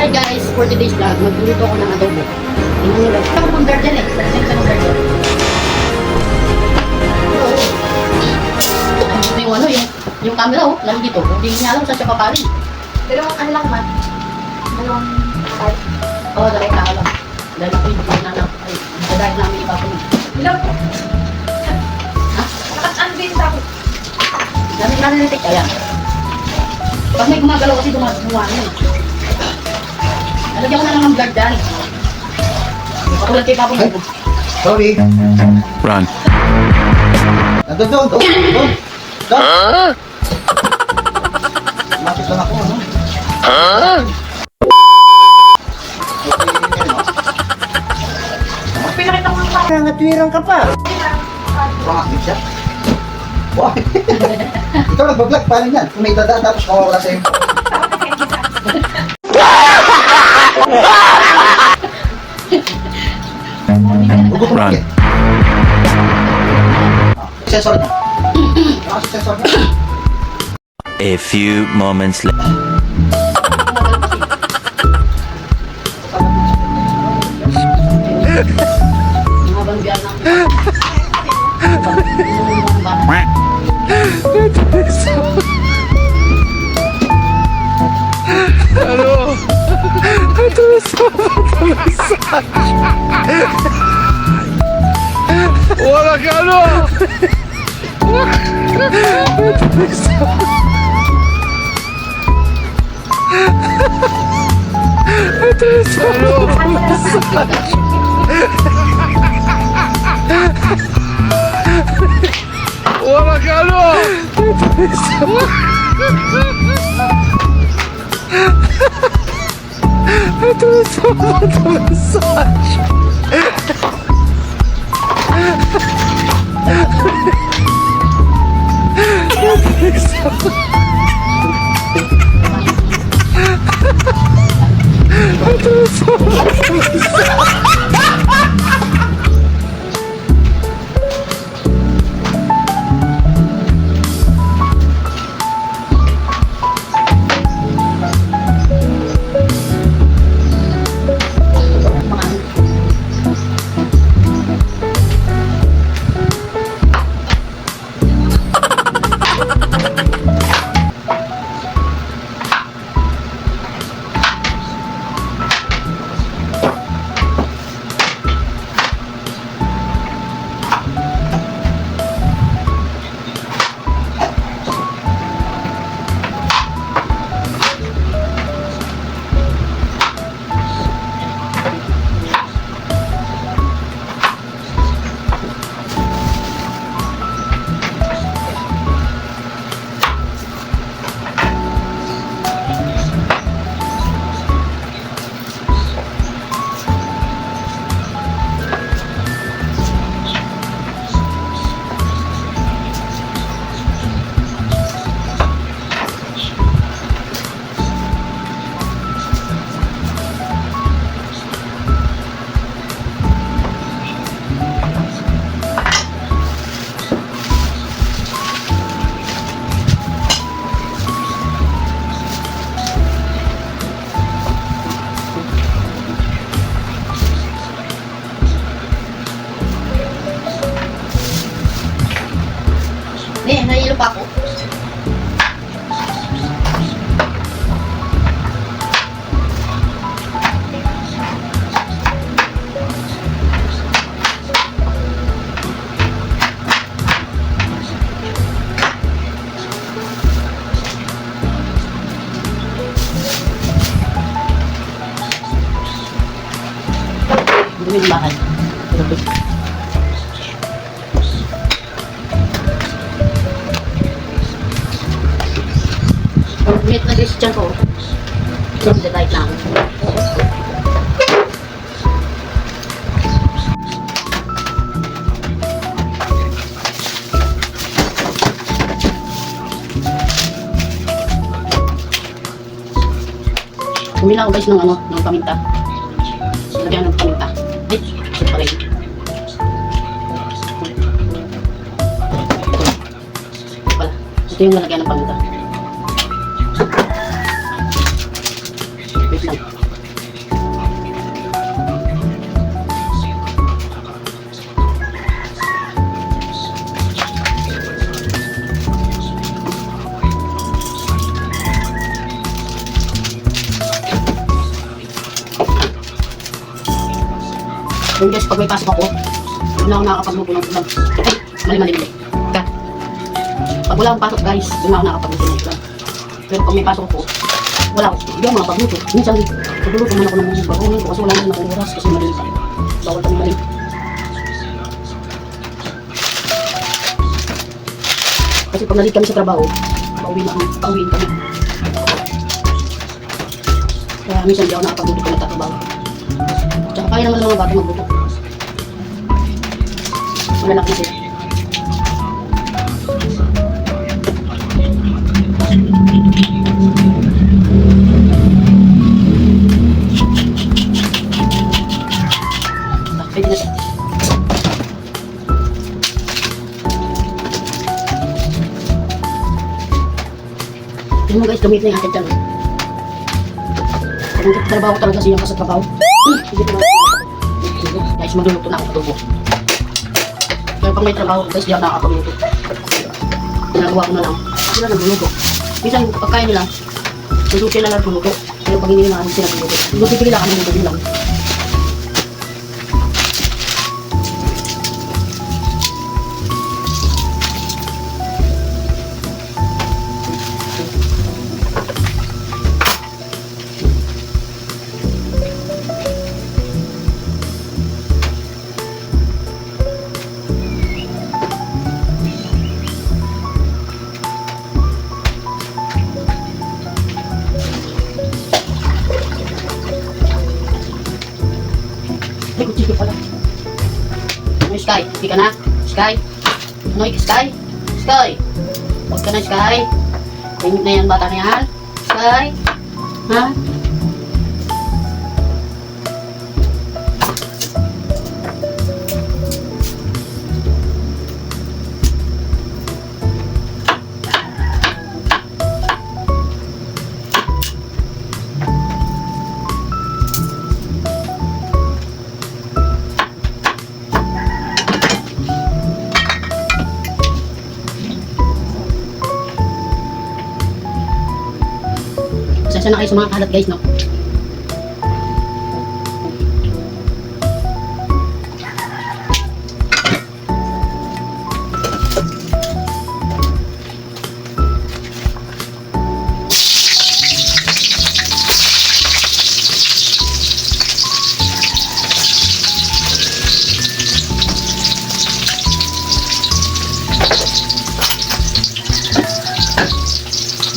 Hi guys, for today's vlog, magluluto ko ng adobo. Tingnan nyo lang. Ito kung garden eh. Sa siya ng garden. Ito yung ano, yung camera oh, lang dito. Hindi niya alam saan siya papaling. Pero ano lang man? Dalawang patay. Oo, dalawang tao lang. Dahil ako yung nanap. Ay, dahil namin ipapunin. Hello? Ha? Nakasaan din sa akin. Dami naninitik kaya. Pag may gumagalaw kasi gumawa yun. Nalagyan ko na lang ng vlog dyan. Patulad kay Papa mo. Sorry. Run. Doon. Doon. Makit lang ako, ano? Pinakita ko ng parang. Nangatwirang ka pa. Pangakit siya. Wow. Ikaw nagbablog, paano yan? Kung may dadaan tapos kawawala sa'yo. Hugot Run. umakit. Sensor niya. Nakasi sensor niya. A few moments later. Mga bangbiyan ng bata. Ano? Ito wala ka ano? Wala ka ano? Ito massage. Nahihilo pa ako. Dumi ng bahay. Meet na dish dyan ko. Just the right lang. Bumila ako guys ng ano, ng paminta. Lagyan ng paminta. Ito pala yun. Ito yung lalagyan ng paminta. Wait lang. Yung guys, pag may pasok ako, wala ako nakakapagluto ng ulam. Ay, mali. Ka. Pag wala akong pasok guys, doon ako nakakapagluto ng ulam. Pero pag may pasok ako, wala ako. Hindi ako makapagluto. Minsan, pagluluto man ako ng mga bagonin ko kasi wala naman akong oras kasi mali pa. Bawal kami mali. Kasi pag nalit kami sa trabaho, pauwiin kami. Kaya minsan di ako nakapagluto kung nagtatrabaho. Tsaka kaya naman ng mga bata magluto. Malanak na sila. Pwede na siya. Tignan mo guys, gamit na yung atin dyan. Kung trabaho talaga siya ka sa trabaho. Hindi ko na. Guys, magluluto na ako adobo. Kaya pag may trabaho guys, di ako nakakapagluto. Ginagawa ko na lang. Sila nagluluto. Minsan pagkain nila, luto sila lang nagluluto. Pero pag hindi nila sila nagluluto, luto sila kami luto nila. Ay, kutsito pala. Ano, Sky? Hindi ka na? Sky? Ano, Sky? Sky? Huwag ka na, Sky. Limit na yan, bata na yan. Sky? Ha? Pasensya na kayo sa mga kalat guys, no?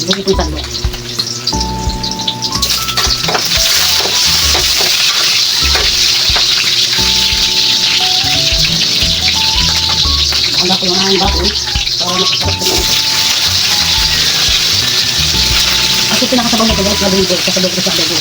Bukit yung sando. Wala ko yung hangin bago para makasarap ko naman. Kasi pinakasabaw na ito guys, lagay ko kasabay ko sa adobo.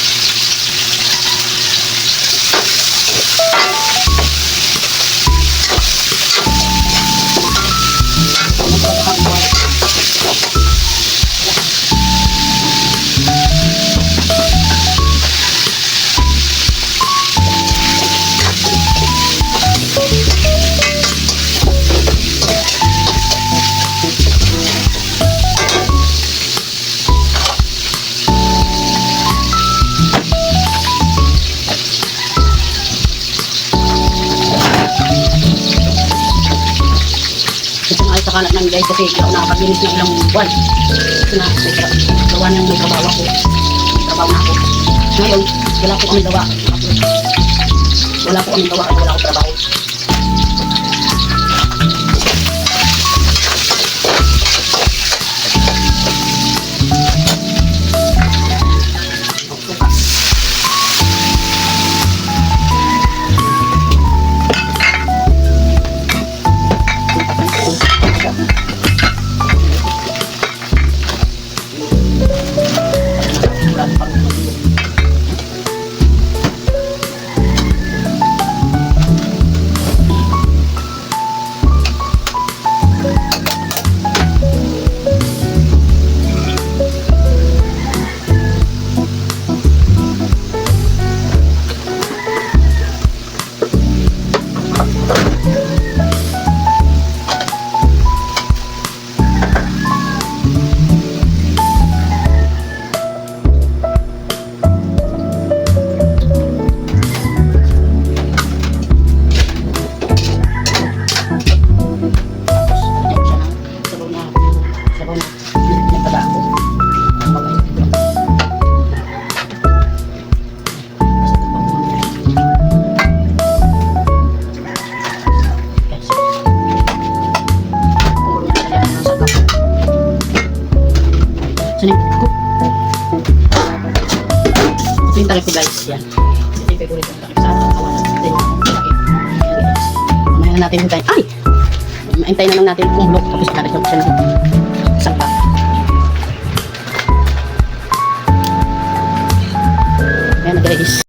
Sa kalat namin guys kasi hindi ako nakakaglinis ng ilang buwan. Kasi na may gawa niyang may trabaho ako. May trabaho na ako. Ngayon, wala po kami gawa. Wala po kami gawa at wala akong trabaho. yung takip ko guys. Yan. Ito yung favorite yung takip sa kawan. Ito yung takip. Yan guys. Mamaya na natin hintayin. Ay! Maintay na lang natin kung bulok. Tapos lalagyan ko siya ng isang pack. Ayan na guys.